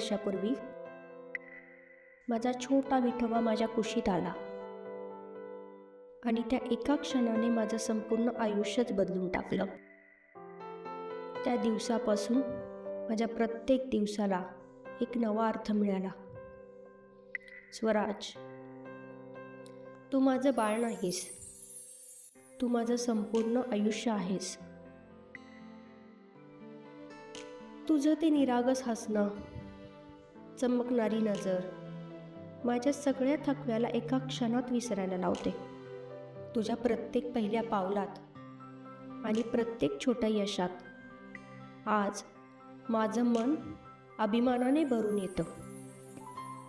वर्षापूर्वी माझा छोटा विठोबा माझ्या कुशीत आला आणि त्या एका क्षणाने माझं संपूर्ण आयुष्यच बदलून टाकलं. त्या दिवसापासून माझ्या प्रत्येक दिवसाला एक नवा अर्थ मिळाला. स्वराज, तू माझं बाळ नाहीस, तू माझं संपूर्ण आयुष्य आहेस. तुझं ते निरागस हसणं, चमकणारी नजर माझ्या सगळ्या थकव्याला एका क्षणात विसरायला लावते. तुझ्या प्रत्येक पहिल्या पावलात आणि प्रत्येक छोट्या यशात आज माझं मन अभिमानाने भरून येतं.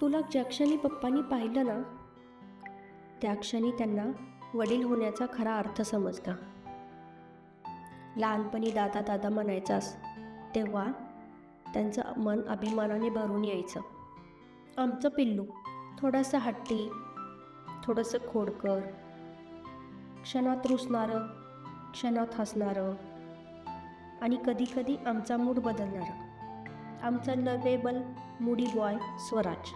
तुला ज्या क्षणी पप्पांनी पाहिलं ना, त्या क्षणी त्यांना वडील होण्याचा खरा अर्थ समजला. लहानपणी दादा दादा म्हणायचास तेव्हा त्यांचं मन अभिमानाने भरून यायचं. आमचं पिल्लू थोडंसं हट्टी, थोडंसं खोडकर, क्षणात रुसणारं, क्षणात हसणारं आणि कधीकधी आमचा मूड बदलणारं. आमचा लवेबल मूडी बॉय स्वराज.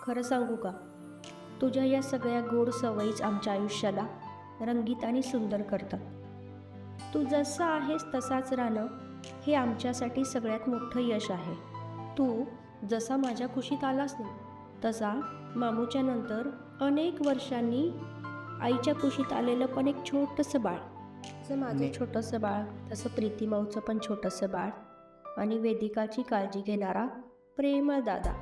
खरं सांगू का, तुझ्या या सगळ्या गोड सवयीच आमच्या आयुष्याला रंगीत आणि सुंदर करतात. तू जसा आहेस तसाच राहणं हे आमच्यासाठी सगळ्यात मोठं यश आहे. तू जसा माझ्या कुशीत आलास ना, तसा मामूच्या नंतर अनेक वर्षांनी आईच्या कुशीत आलेलं पण एक छोटंसं बाळ. जसं माझं छोटंसं बाळ, तसं प्रीतीमाऊचं पण छोटंसं बाळ आणि वेदिकाची काळजी घेणारा प्रेमळ दादा.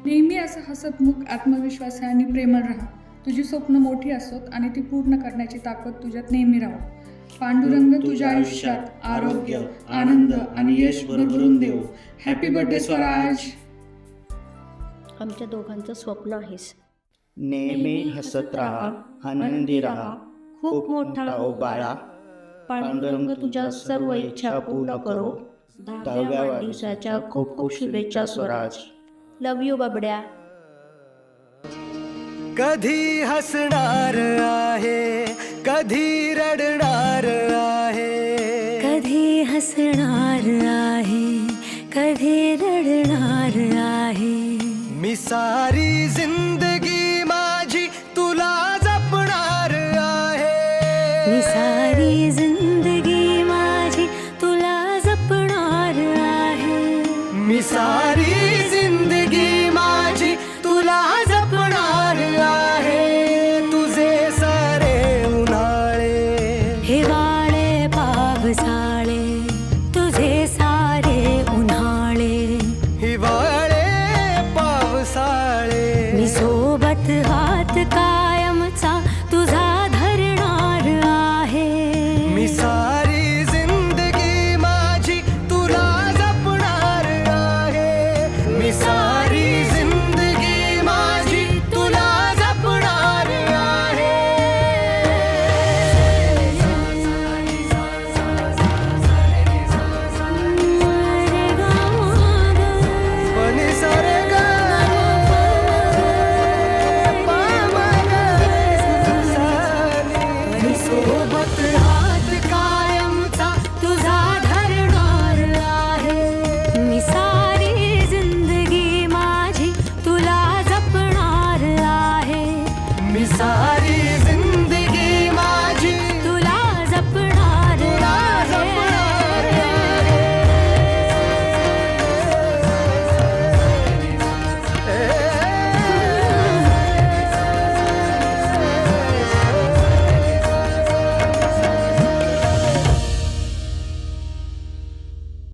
नेहमी असं हसतमुख, आत्मविश्वासी आणि प्रेमळ राहा. तुझी स्वप्न मोठी असोत आणि ती पूर्ण करण्याची ताकद तुझ्यात नेहमी राहो. पांडुरंग तुझ्या आयुष्यात आरोग्य, आनंद आणि यश भरभरून देव. Happy birthday Swaraj. आमच्या दोघांचं स्वप्न आहेस. नेहमी हसत राहा, आनंदी राहा, खूप मोठा हो बाळा. पांडुरंग तुझ्या सर्व इच्छा पूर्ण करो. 10व्या वाढदिवसाच्या खूप खूप शुभेच्छा स्वराज. लव यू बाबड्या. कधी हसणार आहे, कधी रडणार आहे, कधी हसणार आहे, कधी रडणार आहे. मी सारी जिंदगी